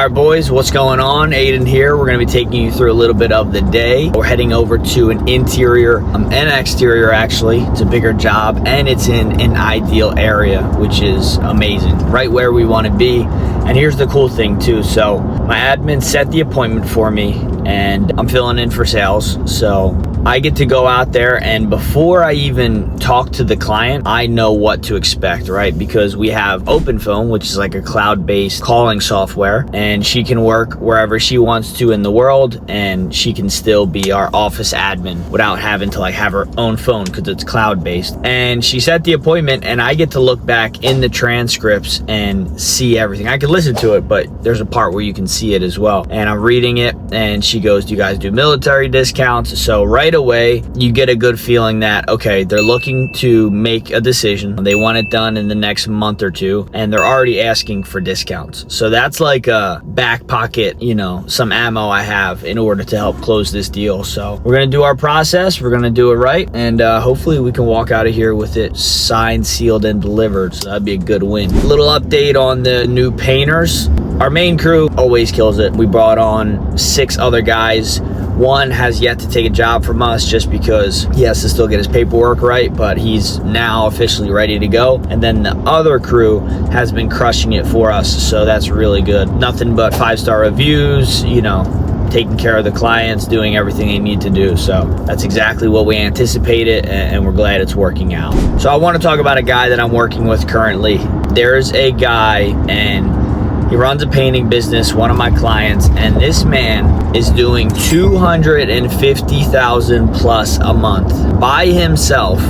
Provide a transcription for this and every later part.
All right, boys, what's going on? Aiden here. We're going to be taking you through a little bit of the day. We're heading over to an interior and exterior, actually. It's a bigger job, and it's in an ideal area, which is amazing. Right where we want to be. And here's the cool thing, too. So my admin set the appointment for me, and I'm filling in for sales. So I get to go out there, and before I even talk to the client, I know what to expect, right? Because we have Open Phone, which is like a cloud-based calling software, and she can work wherever she wants to in the world, and she can still be our office admin without having to like have her own phone because it's cloud-based. And she set the appointment, and I get to look back in the transcripts and see everything. I could listen to it, but there's a part where you can see it as well. And I'm reading it, and she goes, "Do you guys do military discounts?" So right away, you get a good feeling that, okay, they're looking to make a decision. They want it done in the next month or two, and they're already asking for discounts. So that's like a back pocket, some ammo I have in order to help close this deal. So we're going to do our process. We're going to do it right. And hopefully we can walk out of here with it signed, sealed, and delivered. So that'd be a good win. A little update on the new painters. Our main crew always kills it. We brought on 6 other guys. One has yet to take a job from us just because he has to still get his paperwork right, but he's now officially ready to go. And then the other crew has been crushing it for us, so that's really good. Nothing but 5-star reviews, taking care of the clients, doing everything they need to do. So that's exactly what we anticipated, and we're glad it's working out. So I want to talk about a guy that I'm working with currently. There's a guy, and he runs a painting business, one of my clients, and this man is doing $250,000 plus a month by himself,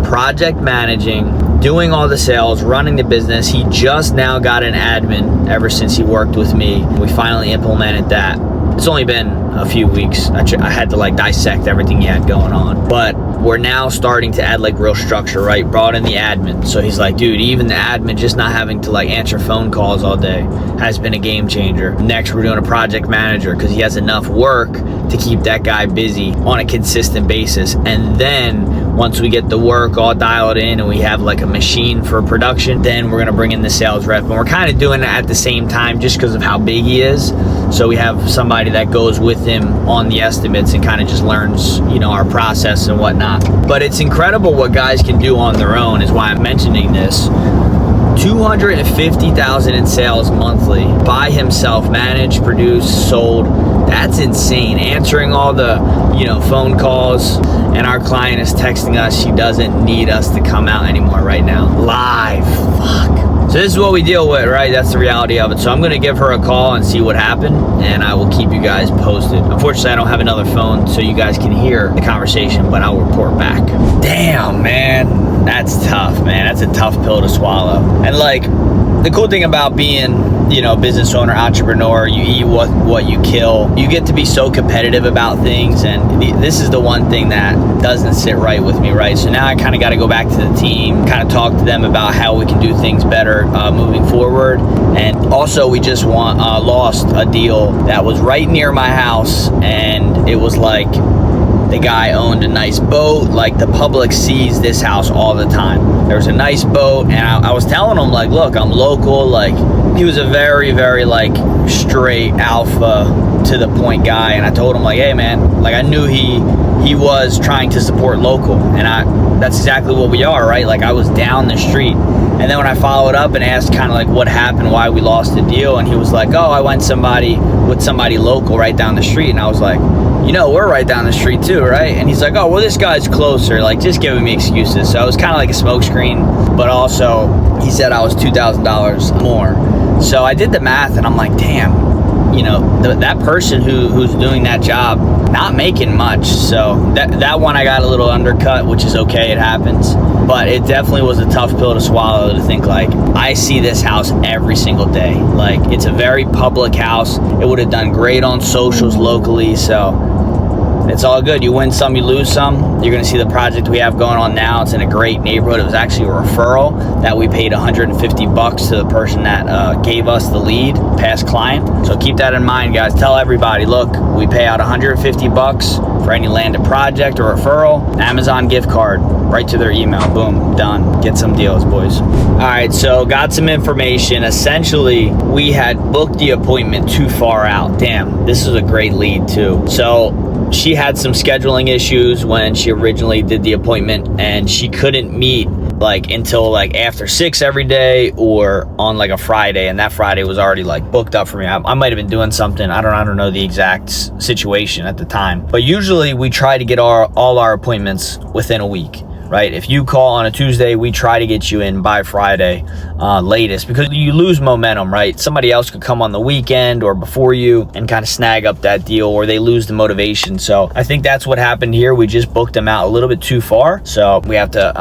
project managing, doing all the sales, running the business. He just now got an admin ever since he worked with me. We finally implemented that. It's only been a few weeks. I had to dissect everything he had going on, but we're now starting to add real structure, right? Brought in the admin. So he's like, dude, even the admin just not having to answer phone calls all day has been a game changer. Next, we're doing a project manager because he has enough work to keep that guy busy on a consistent basis. And then once we get the work all dialed in and we have a machine for production, then we're gonna bring in the sales rep. And we're kind of doing it at the same time just because of how big he is. So we have somebody that goes with him on the estimates and kind of just learns, our process and whatnot. But it's incredible what guys can do on their own, is why I'm mentioning this. $250,000 in sales monthly by himself, managed, produced, sold. That's insane. Answering all the, phone calls, and our client is texting us she doesn't need us to come out anymore right now. Live. Fuck. So this is what we deal with, right? That's the reality of it. So I'm going to give her a call and see what happened, and I will keep you guys posted. Unfortunately, I don't have another phone so you guys can hear the conversation, but I'll report back. Damn, man. That's tough, man. That's a tough pill to swallow. And the cool thing about being, business owner, entrepreneur, you eat what you kill. You get to be so competitive about things, and this is the one thing that doesn't sit right with me, right? So now I kind of got to go back to the team, kind of talk to them about how we can do things better moving forward. And also, we just lost a deal that was right near my house, and it was the guy owned a nice boat. The public sees this house all the time. There was a nice boat, and I was telling him, look, I'm local. He was a very, very, straight alpha to the point guy. And I told him, hey, man, I knew he was trying to support local. And that's exactly what we are, right? I was down the street. And then when I followed up and asked kind of what happened, why we lost the deal, and he was like, oh, I went with somebody local right down the street. And I was like, we're right down the street too, right? And he's like, oh, well, this guy's closer, just giving me excuses. So it was kind of like a smokescreen, but also he said I was $2,000 more. So I did the math, and I'm like, damn, that person who's doing that job, not making much. So that one I got a little undercut, which is okay, it happens. But it definitely was a tough pill to swallow, to think I see this house every single day. It's a very public house. It would have done great on socials locally. So it's all good. You win some, you lose some. You're gonna see the project we have going on now. It's in a great neighborhood. It was actually a referral that we paid $150 to the person that gave us the lead, past client. So keep that in mind, guys. Tell everybody, look, we pay out $150 for any landed project or referral. Amazon gift card right to their email. Boom, done. Get some deals, boys. All right, so got some information. Essentially, we had booked the appointment too far out. Damn, this is a great lead too. So she had some scheduling issues when she originally did the appointment, and she couldn't meet like until like after 6 every day or on like a Friday, and that Friday was already like booked up for me. I might have been doing something. I don't know the exact situation at the time, but usually we try to get all our appointments within a week. Right? If you call on a Tuesday, we try to get you in by Friday latest, because you lose momentum, right? Somebody else could come on the weekend or before you and kind of snag up that deal, or they lose the motivation. So I think that's what happened here. We just booked them out a little bit too far. So we have to,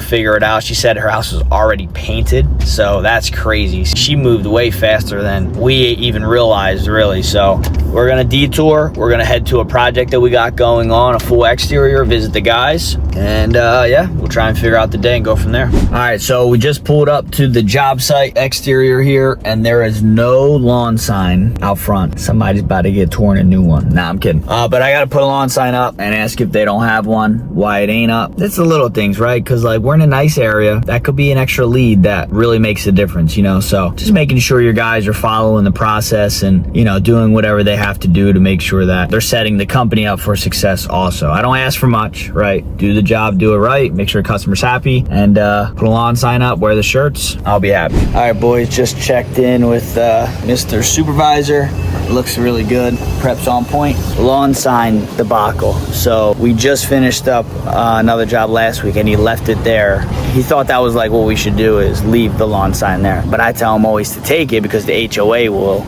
figure it out. She said her house was already painted. So that's crazy. She moved way faster than we even realized, really. So we're going to detour. We're going to head to a project that we got going on, a full exterior, visit the guys, and yeah, we'll try and figure out the day and go from there. All right, so we just pulled up to the job site exterior here, and there is no lawn sign out front. Somebody's about to get torn a new one. Nah, I'm kidding. But I gotta put a lawn sign up and ask if they don't have one, why it ain't up. It's the little things, right? Because like we're in a nice area. That could be an extra lead that really makes a difference, so just making sure your guys are following the process and doing whatever they have to do to make sure that they're setting the company up for success also. I don't ask for much, right? Do the job, do it right, make sure customer's happy, and put a lawn sign up, wear the shirts, I'll be happy. All right, boys, just checked in with Mr. Supervisor. Looks really good, prep's on point. Lawn sign debacle. So we just finished up another job last week, and he left it there. He thought that was like what we should do, is leave the lawn sign there, but I tell him always to take it, because the HOA will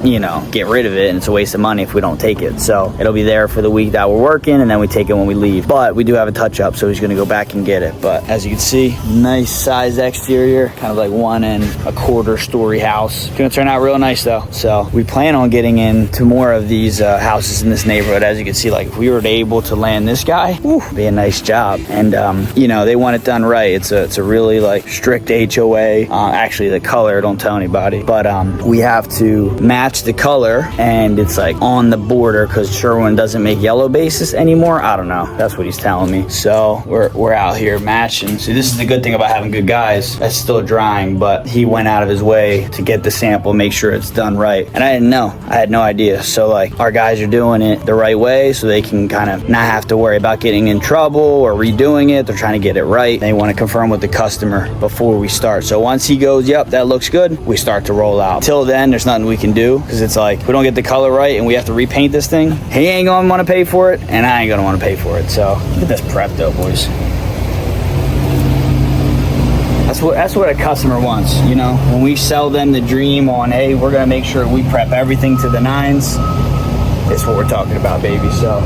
get rid of it, and it's a waste of money if we don't take it. So it'll be there for the week that we're working, and then we take it when we leave. But we do have a touch up, so he's gonna go back and get it. But as you can see, nice size exterior, kind of like 1 1/4 story house. It's gonna turn out real nice though. So we plan on getting into more of these houses in this neighborhood. As you can see, like if we were able to land this guy, whew, it'd be a nice job. And they want it done right. It's a really like strict HOA. Actually, the color, don't tell anybody, but we have to match the color, and it's like on the border, because Sherwin doesn't make yellow bases anymore. I don't know, that's what he's telling me. So we're out here matching. So this is the good thing about having good guys. That's still drying, but he went out of his way to get the sample, make sure it's done right. And I didn't know, I had no idea. So like our guys are doing it the right way, so they can kind of not have to worry about getting in trouble or redoing it. They're trying to get it right. They want to confirm with the customer before we start. So once he goes, yep, that looks good, we start to roll out. Till then, there's nothing we can do, because it's like if we don't get the color right and we have to repaint this thing, he ain't gonna want to pay for it, and I ain't gonna want to pay for it. So look at this prep though, boys. That's what a customer wants, when we sell them the dream on, hey, we're gonna make sure we prep everything to the nines. It's what we're talking about, baby. So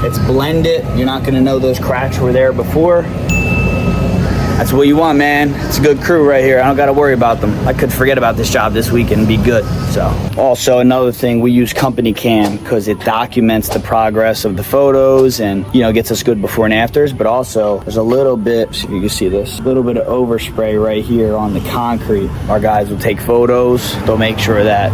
it's blended. You're not gonna know those cracks were there before. That's what you want, man. It's a good crew right here. I don't got to worry about them. I could forget about this job this week and be good. So also another thing, we use company cam because it documents the progress of the photos and gets us good before and afters. But also there's a little bit, see if you can see this, a little bit of overspray right here on the concrete. Our guys will take photos. They'll make sure that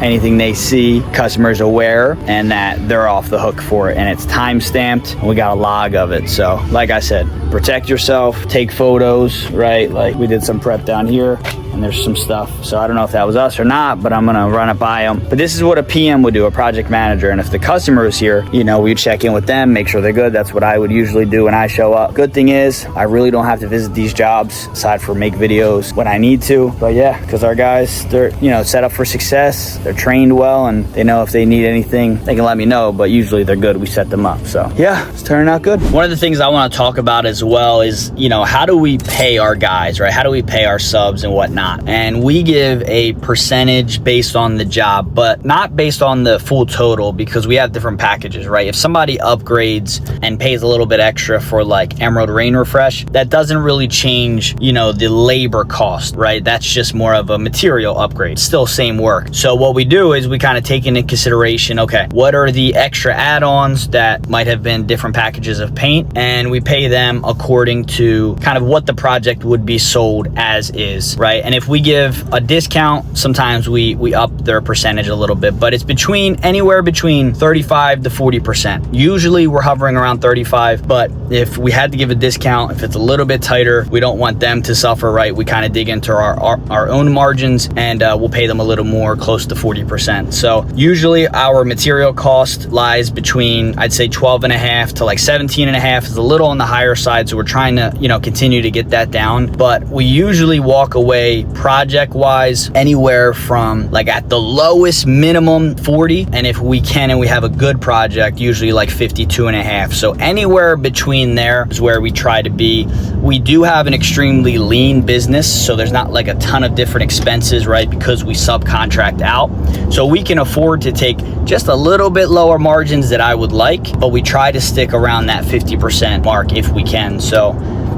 anything they see, customers aware, and that they're off the hook for it, and it's time stamped, and we got a log of it. So like I said, protect yourself, take photos, right? Like we did some prep down here, and there's some stuff. So I don't know if that was us or not, but I'm gonna run it by them. But this is what a PM would do, a project manager. And if the customer is here, we check in with them, make sure they're good. That's what I would usually do when I show up. Good thing is, I really don't have to visit these jobs aside from make videos when I need to. But yeah, because our guys, they're set up for success. They're trained well, and they know if they need anything, they can let me know. But usually they're good. We set them up. So yeah, it's turning out good. One of the things I want to talk about as well is, how do we pay our guys, right? How do we pay our subs and whatnot? not. And we give a percentage based on the job, but not based on the full total, because we have different packages, right? If somebody upgrades and pays a little bit extra for like Emerald Rain Refresh, that doesn't really change, you know, the labor cost, right? That's just more of a material upgrade, still same work. So what we do is we kind of take into consideration, okay, what are the extra add-ons that might have been different packages of paint, and we pay them according to kind of what the project would be sold as is, right? And if we give a discount, sometimes we up their percentage a little bit, but it's anywhere between 35 to 40%. Usually we're hovering around 35, but if we had to give a discount, if it's a little bit tighter, we don't want them to suffer, right? We kind of dig into our own margins, and we'll pay them a little more, close to 40%. So usually our material cost lies between, I'd say 12.5 to like 17.5, is a little on the higher side. So we're trying to, you know, continue to get that down, but we usually walk away project wise anywhere from like at the lowest minimum 40. And if we can, and we have a good project, usually like 52.5. So anywhere between there is where we try to be. We do have an extremely lean business, so there's not like a ton of different expenses, right? Because we subcontract out. So we can afford to take just a little bit lower margins that I would like, but we try to stick around that 50% mark if we can. So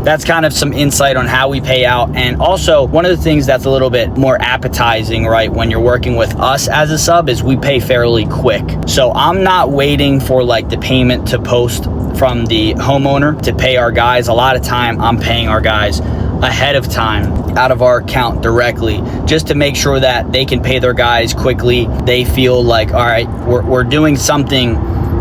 that's kind of some insight on how we pay out. And also one of the things that's a little bit more appetizing, right, when you're working with us as a sub, is we pay fairly quick. So I'm not waiting for like the payment to post from the homeowner to pay our guys. A lot of time I'm paying our guys ahead of time out of our account directly, just to make sure that they can pay their guys quickly. They feel like, all right, we're doing something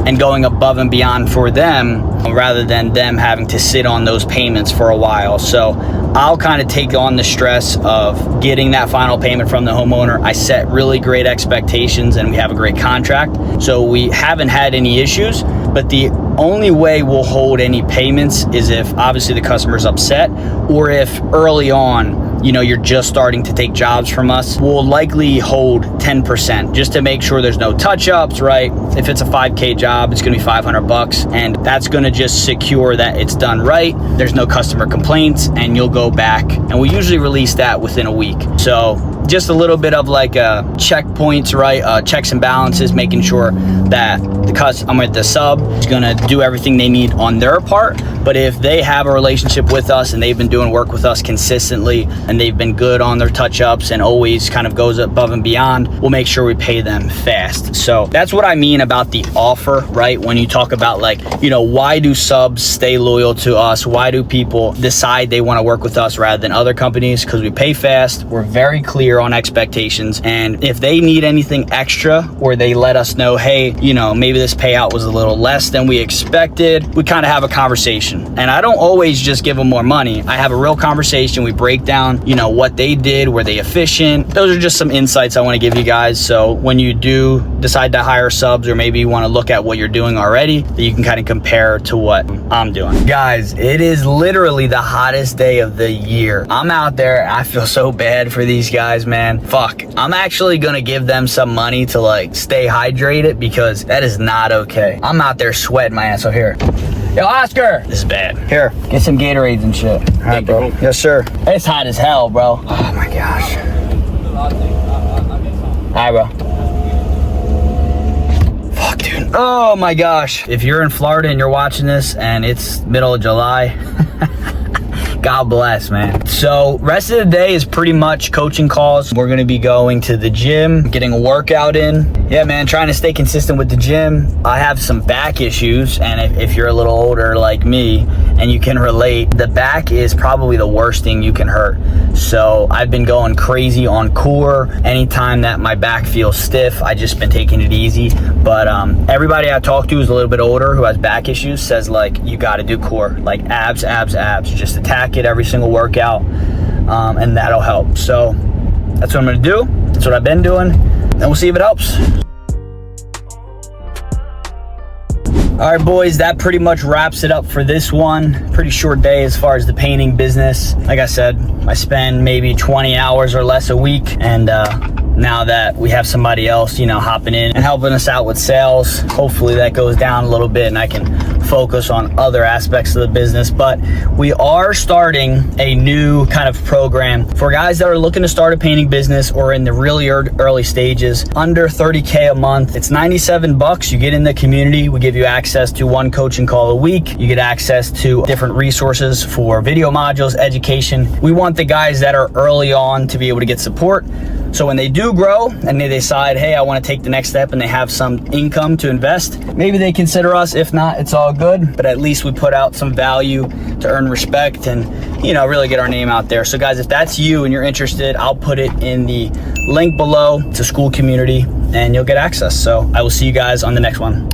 and going above and beyond for them, rather than them having to sit on those payments for a while. So I'll kind of take on the stress of getting that final payment from the homeowner. I set really great expectations, and we have a great contract, so we haven't had any issues. But the only way we'll hold any payments is if obviously the customer's upset, or if early on, you know, you're just starting to take jobs from us. We'll likely hold 10% just to make sure there's no touch-ups, right? If it's a 5K job, it's gonna be $500, and that's gonna just secure that it's done right, there's no customer complaints, and you'll go back. And we usually release that within a week. So just a little bit of like checkpoints, right? Checks and balances, making sure that the sub is gonna do everything they need on their part. But if they have a relationship with us and they've been doing work with us consistently, and they've been good on their touch-ups and always kind of goes above and beyond, we'll make sure we pay them fast. So that's what I mean about the offer, right? When you talk about like, you know, why do subs stay loyal to us? Why do people decide they want to work with us rather than other companies? Because we pay fast, we're very clear on expectations, and if they need anything extra, or they let us know, hey, you know, maybe this payout was a little less than we expected, we kind of have a conversation. And I don't always just give them more money. I have a real conversation. We break down, you know, what they did, were they efficient? Those are just some insights I want to give you guys. So when you do decide to hire subs, or maybe you want to look at what you're doing already, that you can kind of compare to what I'm doing. Guys, it is literally the hottest day of the year. I'm out there. I feel so bad for these guys, man. Fuck. I'm actually going to give them some money to like stay hydrated, because that is not okay. I'm out there sweating my ass off. Here. Yo, Oscar! This is bad. Here, get some Gatorades and shit. All right, bro. Yes, sir. It's hot as hell, bro. Oh, my gosh. All right, bro. Fuck, dude. Oh, my gosh. If you're in Florida and you're watching this and it's middle of July, God bless, man. So rest of the day is pretty much coaching calls. We're gonna be going to the gym, getting a workout in. Yeah, man, trying to stay consistent with the gym. I have some back issues, and if you're a little older like me and you can relate, the back is probably the worst thing you can hurt. So I've been going crazy on core. Anytime that my back feels stiff, I just been taking it easy. But everybody I talk to who's a little bit older who has back issues says like, you gotta do core, like abs, abs, abs. Just attack it every single workout, and that'll help. So that's what I'm gonna do. That's what I've been doing, and we'll see if it helps. All right, boys, that pretty much wraps it up for this one. Pretty short day as far as the painting business. Like I said, I spend maybe 20 hours or less a week, and now that we have somebody else, you know, hopping in and helping us out with sales. Hopefully that goes down a little bit and I can focus on other aspects of the business. But we are starting a new kind of program for guys that are looking to start a painting business or in the really early stages, under 30K a month. It's $97. You get in the community. We give you access to one coaching call a week. You get access to different resources for video modules, education. We want the guys that are early on to be able to get support. So when they do grow and they decide, hey, I want to take the next step and they have some income to invest, maybe they consider us. If not, it's all good. But at least we put out some value to earn respect and, you know, really get our name out there. So guys, if that's you and you're interested, I'll put it in the link below to Skool community and you'll get access. So I will see you guys on the next one.